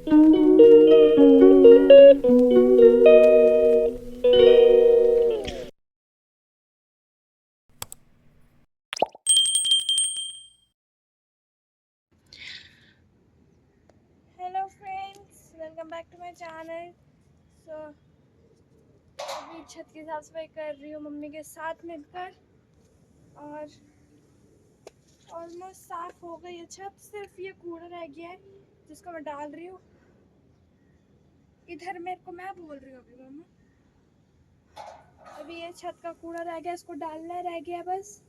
Hello friends, welcome back to my channel. So अभी छत की साफ सफाई कर रही हूँ मम्मी के साथ मिलकर, और ऑलमोस्ट साफ हो गई है छत। सिर्फ ये कूड़ा रह गया है जिसको मैं डाल रही हूँ। इधर मेरे को मैं बोल रही हूँ अभी मम्मा, अभी ये छत का कूड़ा रह गया, इसको डालना रह गया बस।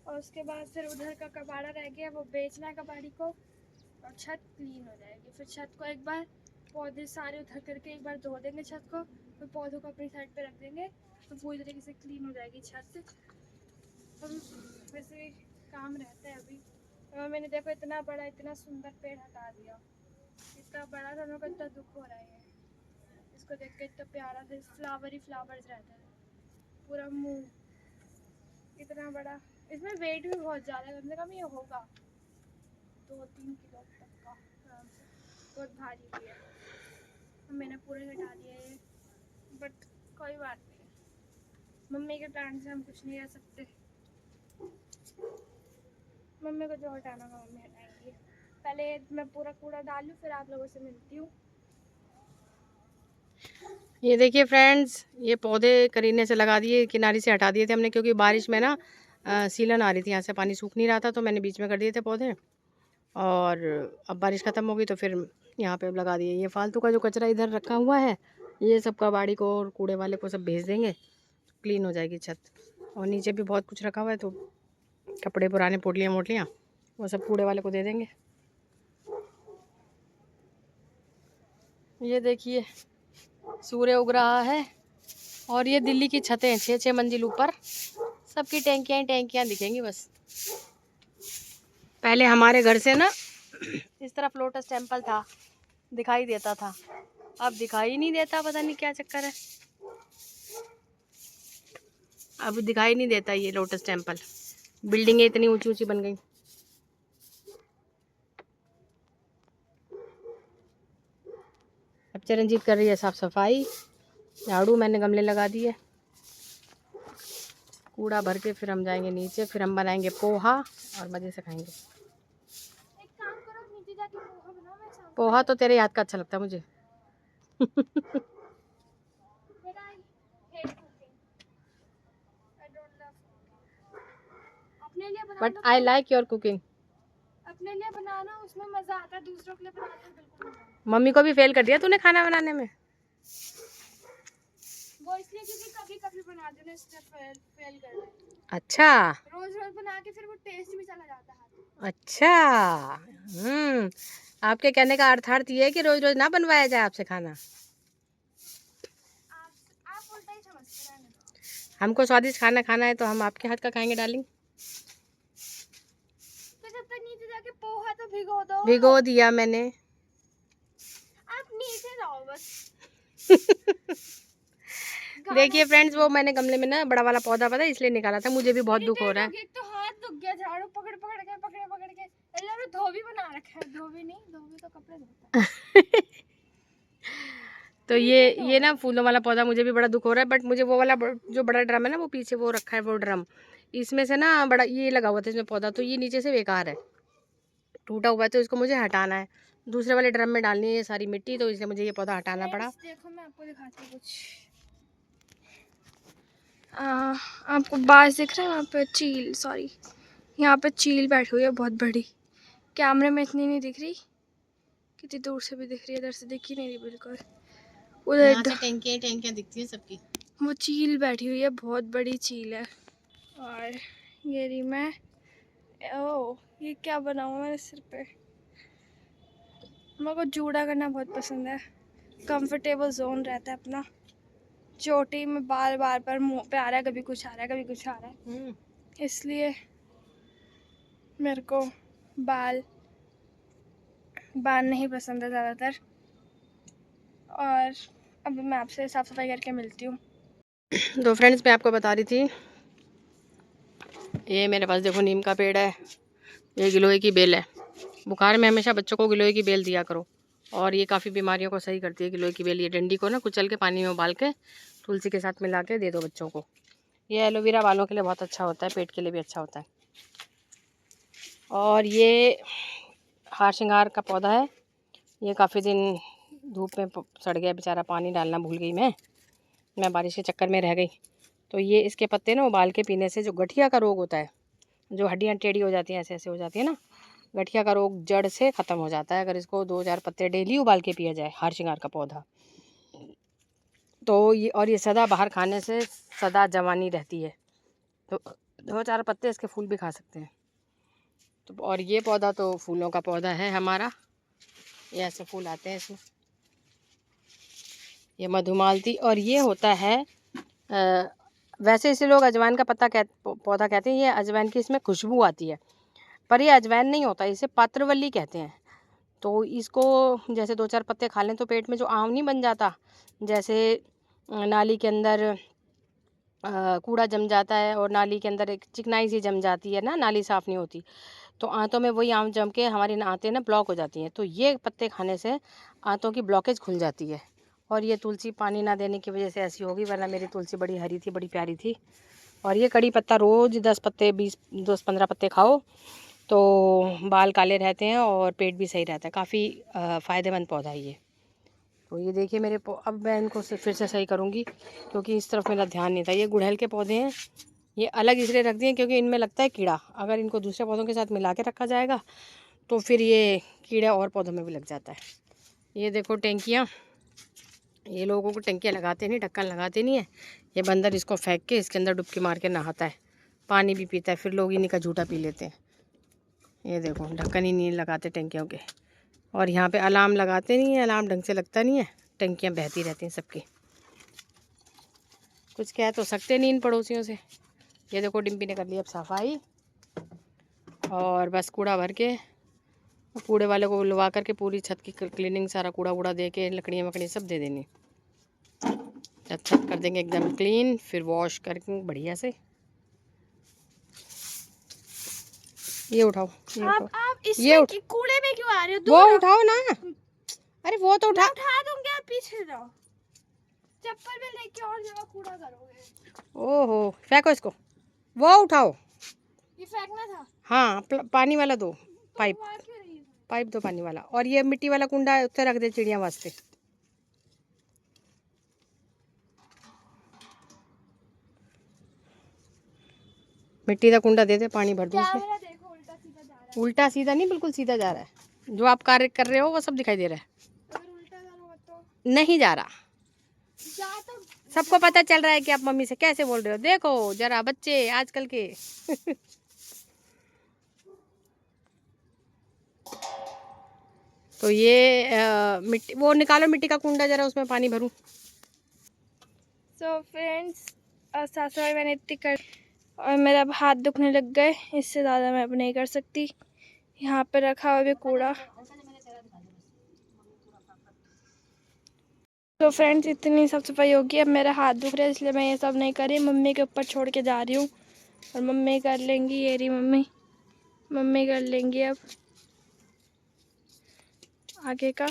और उसके बाद फिर उधर का कबाड़ा रह गया, वो बेचना है कबाड़ी को, और छत क्लीन हो जाएगी। फिर छत को एक बार पौधे सारे उधर करके एक बार धो देंगे छत को, फिर पौधों को अपनी साइड पे रख देंगे, तो पूरी तरीके से क्लीन हो जाएगी छत। तो वैसे भी काम रहता है अभी। और मैंने देखो इतना बड़ा इतना सुंदर पेड़ हटा दिया, इतना बड़ा था, मेरे को इतना दुख हो रहा है। इसको देख के इतना प्यारा था, फ्लावर ही फ्लावर्स रहता है, पूरा मुंह इतना बड़ा। इसमें वेट भी बहुत ज़्यादा है, कम से कम ये होगा 2-3 किलो तक का आराम से, बहुत भारी भी है। मैंने पूरे हटा दिया ये, बट कोई बात नहीं, मम्मी के प्लान से हम कुछ नहीं कर सकते। मम्मी को जो हटाना होगा मम्मी हटाएंगी। पहले मैं पूरा कूड़ा डाल लूँ, फिर आप लोगों से मिलती हूँ। ये देखिए फ्रेंड्स, ये पौधे करीने से लगा दिए, किनारे से हटा दिए थे हमने, क्योंकि बारिश में ना सीलन आ रही थी, यहाँ से पानी सूख नहीं रहा था, तो मैंने बीच में कर दिए थे पौधे। और अब बारिश ख़त्म हो गई तो फिर यहाँ पे लगा दिए। ये फालतू का जो कचरा इधर रखा हुआ है, ये सब कबाड़ी को और कूड़े वाले को सब भेज देंगे, क्लीन हो जाएगी छत। और नीचे भी बहुत कुछ रखा हुआ है, तो कपड़े पुराने पोटलियाँ मोटलियाँ वो सब कूड़े वाले को दे देंगे। ये देखिए सूर्य उग रहा है, और ये दिल्ली की छतें हैं, 6-6 मंजिल ऊपर, सबकी टैंकियाँ ही टैंकियाँ दिखेंगी बस। पहले हमारे घर से ना इस तरफ लोटस टेम्पल था, दिखाई देता था, अब दिखाई नहीं देता, पता नहीं क्या चक्कर है, अब दिखाई नहीं देता ये लोटस टेम्पल। बिल्डिंगें इतनी ऊंची ऊंची बन गई। अब चरणजीत कर रही है साफ सफाई, झाड़ू मैंने गमले लगा दिए, कूड़ा भर के फिर हम जाएंगे नीचे, फिर हम बनाएंगे पोहा और मज़े से खाएंगे। एक काम करो, नीचे जाके पोहा बनाओ, मैं शाम को पोहा तो तेरे याद का अच्छा लगता है मुझे। But I hate cooking. I don't love cooking. अपने लिए बट बनाना आई तो लाइक योर कुकिंग। अपने लिए बनाना उसमें मजा आता है, दूसरों के लिए बनाते हैं बिल्कुल नहीं। मम्मी को भी फेल कर दिया तूने खाना बनाने में। वो इसलिए क्योंकि कभी कभी बना देना, इसलिए फेल कर रहे हैं। अच्छा रोज रोज बना के फिर वो टेस्ट भी चला जाता है। अच्छा। आपके कहने का अर्थार्थ ये है कि रोज रोज ना बनवाया जाए आपसे खाना। आप उल्टा ही समझते रहने दो। हमको स्वादिष्ट खाना खाना है तो हम आपके हाथ का खाएंगे डार्लिंग। तो जब तक नीचे जाके पोहा तो भिगो दो। भिगो दिया मैंने। आप नीचे जाओ बस। देखिए फ्रेंड्स, वो मैंने गमले में ना बड़ा वाला पौधा पता है इसलिए निकाला था, मुझे भी बहुत दुख हो रहा है। एक तो हाथ दुख गया, झाड़ू पकड़ पकड़ के अल्लाह धोबी बना रखा है। धोबी नहीं, धोबी तो कपड़े धोता है। तो ये ना फूलों वाला पौधा मुझे भी बड़ा दुख हो रहा है, बट मुझे वो वाला जो बड़ा ड्रम है ना, वो पीछे वो रखा है वो ड्रम, इसमें से ना बड़ा ये लगा हुआ था इसमें पौधा, तो ये नीचे से बेकार है, टूटा हुआ है, तो इसको मुझे हटाना है, दूसरे वाले ड्रम में डालनी है ये सारी मिट्टी, तो इसलिए मुझे ये पौधा हटाना पड़ा। देखो मैं आपको दिखाती हूँ कुछ। आपको बाज दिख रहा है वहाँ पे चील, सॉरी यहाँ पे चील बैठी हुई है बहुत बड़ी, कैमरे में इतनी नहीं दिख रही, कितनी दूर से भी दिख रही है, इधर से दिख ही नहीं रही बिल्कुल। उधर टैंकियाँ टैंकियाँ दिखती है सबकी। वो चील बैठी हुई है, बहुत बड़ी चील है। और ये रही मैं, ओ ये क्या बना हुआ मेरे सिर पे। मेरे को जूड़ा करना बहुत पसंद है, कंफर्टेबल जोन रहता है अपना। चोटी में बाल बार पर मुंह पे आ रहा है, कभी कुछ आ रहा है कभी कुछ आ रहा है, इसलिए मेरे को बाल बांधना ही पसंद है ज़्यादातर। और अभी मैं आपसे साफ़ सफाई करके मिलती हूँ। तो फ्रेंड्स, मैं आपको बता रही थी, ये मेरे पास देखो नीम का पेड़ है, ये गिलोय की बेल है, बुखार में हमेशा बच्चों को गिलोय की बेल दिया करो, और ये काफ़ी बीमारियों को सही करती है। गिलोय की बेल, ये डंडी को ना कुचल के पानी में उबाल के तुलसी के साथ मिला के दे दो बच्चों को। ये एलोवेरा बालों के लिए बहुत अच्छा होता है, पेट के लिए भी अच्छा होता है। और ये हार श्रृंगार का पौधा है। ये काफ़ी दिन धूप में सड़ गया बेचारा, पानी डालना भूल गई मैं बारिश के चक्कर में रह गई। तो ये इसके पत्ते ना उबाल के पीने से जो गठिया का रोग होता है, जो हड्डियाँ टेढ़ी हो जाती हैं, ऐसे ऐसे हो जाती है ना, गठिया का रोग जड़ से ख़त्म हो जाता है अगर इसको 2-4 पत्ते डेली उबाल के पिया जाए, हार श्रृंगार का पौधा। तो ये सदा बाहर खाने से सदा जवानी रहती है। तो 2-4 पत्ते इसके फूल भी खा सकते हैं। तो और ये पौधा तो फूलों का पौधा है हमारा, ये ऐसे फूल आते हैं इसमें। ये मधुमालती, और ये होता है वैसे इसे लोग अजवाइन का पौधा कहते हैं। ये अजवाइन की इसमें खुशबू आती है, पर ये अजवाइन नहीं होता, इसे पत्रवल्ली कहते हैं। तो इसको जैसे 2-4 पत्ते खा लें तो पेट में जो आंव नहीं बन जाता, जैसे नाली के अंदर कूड़ा जम जाता है और नाली के अंदर एक चिकनाई सी जम जाती है ना, नाली साफ़ नहीं होती, तो आंतों में वही आंव जम के हमारी आंतें ना ब्लॉक हो जाती हैं। तो ये पत्ते खाने से आंतों की ब्लॉकेज खुल जाती है। और ये तुलसी पानी ना देने की वजह से ऐसी होगी, वरना मेरी तुलसी बड़ी हरी थी, बड़ी प्यारी थी। और ये कड़ी पत्ता रोज़ 10 पत्ते 10-15 पत्ते खाओ तो बाल काले रहते हैं और पेट भी सही रहता है। काफ़ी फ़ायदेमंद पौधा है ये। तो ये देखिए मेरे अब मैं इनको फिर से सही करूँगी क्योंकि इस तरफ मेरा ध्यान नहीं था। ये गुड़हल के पौधे हैं, ये अलग इसलिए रख दिए क्योंकि इनमें लगता है कीड़ा। अगर इनको दूसरे पौधों के साथ मिला के रखा जाएगा तो फिर ये कीड़ा और पौधों में भी लग जाता है। ये देखो टैंकियाँ, ये लोगों को टंकियाँ लगाते नहीं, ढक्कन लगाते नहीं है। ये बंदर इसको फेंक के इसके अंदर डुबकी मार के नहाता है, पानी भी पीता है, फिर लोग इन्हीं का झूठा पी लेते हैं। ये देखो ढक्कन ही नहीं लगाते टंकियों के। और यहाँ पे अलार्म लगाते नहीं है, अलार्म ढंग से लगता नहीं है, टंकियाँ बहती रहती हैं सबकी। कुछ कह तो सकते नहीं इन पड़ोसियों से। ये देखो डिम्पी ने कर ली अब सफाई, और बस कूड़ा भर के कूड़े वाले को बुलवा करके पूरी छत की क्लीनिंग, सारा कूड़ा वूड़ा दे के लकड़ियाँ वकड़ियाँ सब दे देनी। जब छत कर देंगे एकदम क्लीन, फिर वॉश करके बढ़िया से। ये उठाओ, आप इसमें कूड़े में क्यों आ रहे हो? वो उठाओ ना। अरे वो तो उठा दूंगी, आप पीछे रहो। चप्पल में लेके और जगह कूड़ा करोगे। ओहो, फेंको इसको, वो उठाओ। ये फेंकना था। हाँ, पानी वाला दो, पाइप मार क्यों रही है? पाइप दो पानी वाला। और ये मिट्टी वाला कुंडा उत्ते रख दे चिड़िया वास्ते। मिट्टी का कुंडा दे दे, पानी भर दो उसमें। देखो उल्टा सीधा जा रहा है। उल्टा सीधा नहीं, बिल्कुल सीधा जा रहा है। जो आप कार्य कर रहे हो वो सब दिखाई दे रहा है। अगर उल्टा करूंगा तो नहीं जा रहा, जा तो सबको पता चल रहा है कि आप मम्मी से कैसे बोल रहे हो। देखो जरा बच्चे आजकल के तो ये मिट्टी वो निकालो, मिट्टी का कुंडा जरा, उसमें पानी भरूं। सो फ्रेंड्स, साफ सफाई मैंने इतनी कर और मेरा अब हाथ दुखने लग गए, इससे ज़्यादा मैं अब नहीं कर सकती। यहाँ पे रखा हुआ भी कूड़ा। तो फ्रेंड्स इतनी साफ सफाई होगी, अब मेरा हाथ दुख रहा है इसलिए मैं ये सब नहीं कर रही। मम्मी के ऊपर छोड़ के जा रही हूँ और मम्मी कर लेंगी। ये रही मम्मी कर लेंगी अब आगे का।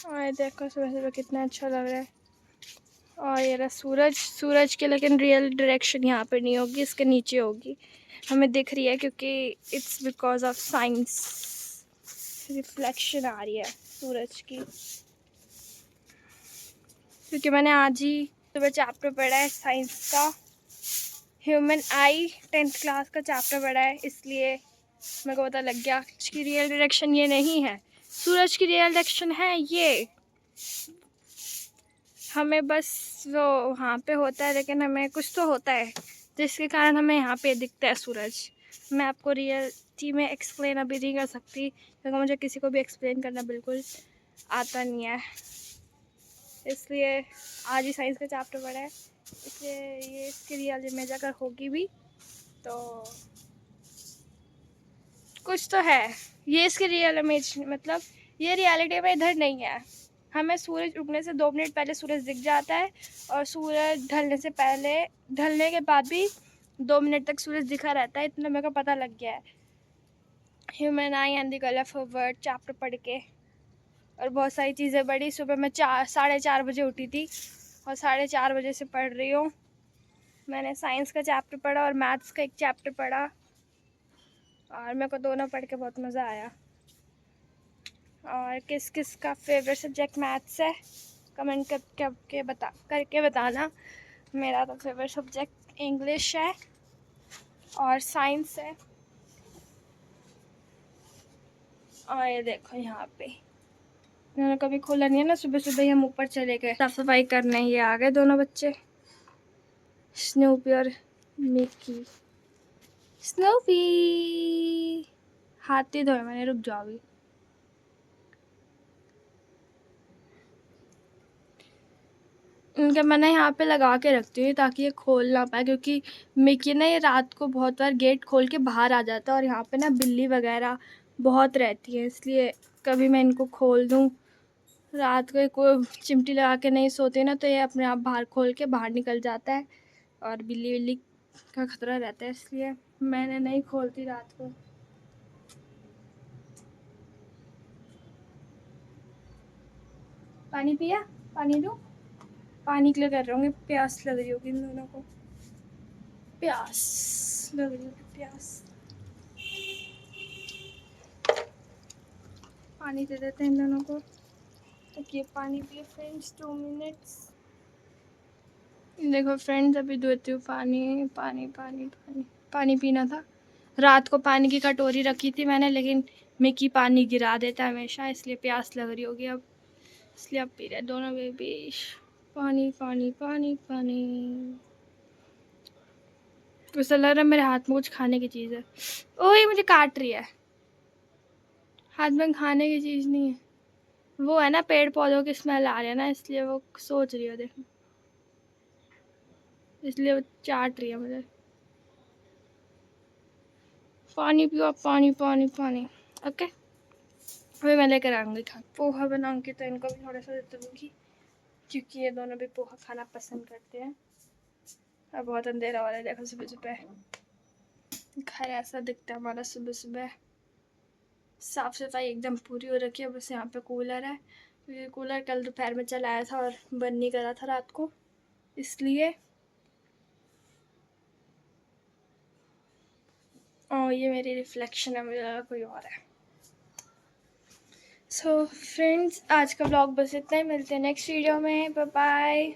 और देखो सुबह सुबह कितना अच्छा लग रहा है। और ये रहा सूरज के, लेकिन रियल डायरेक्शन यहाँ पे नहीं होगी, इसके नीचे होगी। हमें दिख रही है क्योंकि it's because of science, reflection आ रही है सूरज की। क्योंकि मैंने आज ही सुबह चैप्टर पढ़ा है साइंस का, ह्यूमन आई 10th क्लास का चैप्टर पढ़ा है, इसलिए मेरे को पता लग गया इसकी रियल डायरेक्शन ये नहीं है। सूरज की रियल डायरेक्शन है ये। हमें बस वो वहाँ पे होता है, लेकिन हमें कुछ तो होता है जिसके कारण हमें यहाँ पे दिखता है सूरज। मैं आपको रियलिटी में एक्सप्लेन अभी नहीं कर सकती क्योंकि मुझे किसी को भी एक्सप्लेन करना बिल्कुल आता नहीं है। इसलिए आज ही साइंस का चैप्टर पढ़ा है, इसलिए ये इसकी रियल इमेज अगर होगी भी तो कुछ तो है। ये इसकी रियल इमेज, मतलब ये रियलिटी में इधर नहीं है। हमें सूरज उगने से 2 मिनट पहले सूरज दिख जाता है और सूरज ढलने से पहले, ढलने के बाद भी 2 मिनट तक सूरज दिखा रहता है। इतना मेरे को पता लग गया है human I and the colourful word chapter पढ़ के। और बहुत सारी चीज़ें पढ़ी। सुबह मैं 4:30 बजे उठी थी और 4:30 बजे से पढ़ रही हूँ। मैंने साइंस का चैप्टर पढ़ा और मैथ्स का एक चैप्टर पढ़ा और मेरे को दोनों पढ़ के बहुत मज़ा आया। और किस किस का फेवरेट सब्जेक्ट मैथ्स है कमेंट करके बताना। मेरा तो फेवरेट सब्जेक्ट इंग्लिश है और साइंस है। और ये देखो यहाँ पे इन्होंने कभी खोला नहीं है ना, सुबह सुबह ही हम ऊपर चले गए साफ सफाई करने। ये आ गए दोनों बच्चे, स्नूपी और मिकी। स्नूपी हाथ ही धोए मैंने, रुक जाओ अभी। इनके मैंने यहाँ पे लगा के रखती हूँ ताकि ये खोल ना पाए, क्योंकि मिकी ना ये रात को बहुत बार गेट खोल के बाहर आ जाता है और यहाँ पे ना बिल्ली वगैरह बहुत रहती है, इसलिए कभी मैं इनको खोल दूँ रात को कोई चिमटी लगा के नहीं सोते ना तो ये अपने आप बाहर खोल के बाहर निकल जाता है और बिल्ली बिल्ली का खतरा रहता है, इसलिए मैंने नहीं खोलती रात को। पानी पिया? पानी दूँ? पानी के लिए कर रहे होंगे, प्यास लग रही होगी इन दोनों को, प्यास लग रही होगी, प्यास। पानी दे देते हैं इन दोनों को ताकि ये पानी पिए। Friends 2 minutes. देखो फ्रेंड्स अभी देती हूँ पानी। पानी पानी पानी पानी पीना था। रात को पानी की कटोरी रखी थी मैंने, लेकिन मिकी पानी गिरा देता है हमेशा, इसलिए प्यास लग रही होगी अब, इसलिए अब पी रहे दोनों बेबी। पानी पानी पानी पानी। ऐसा लग रहा है मेरे हाथ में कुछ खाने की चीज़ है। ओह ये मुझे काट रही है। हाथ में खाने की चीज़ नहीं है, वो है ना पेड़ पौधों की स्मेल आ रही है ना, इसलिए वो सोच रही है देखो, इसलिए वो चाट रही है मुझे। पानी पियो, पानी पानी पानी। ओके अभी मैं लेकर आऊँगी खा। पोहा बनाऊँगी तो इनको भी थोड़ा सा दे दूँगी, क्योंकि ये दोनों भी पोहा खाना पसंद करते हैं। अब बहुत अंधेरा हो रहा है, देखो सुबह सुबह घर ऐसा दिखता है हमारा सुबह सुबह। साफ़ सफाई एकदम पूरी हो रखी है, बस यहाँ पे कूलर है, क्योंकि कूलर कल दोपहर में चलाया था और बंद नहीं करा था रात को, इसलिए। और ये मेरी रिफ्लेक्शन है, मुझे लगा कोई और है। सो फ्रेंड्स आज का ब्लॉग बस इतना ही, मिलते हैं नेक्स्ट वीडियो में, बाय बाय।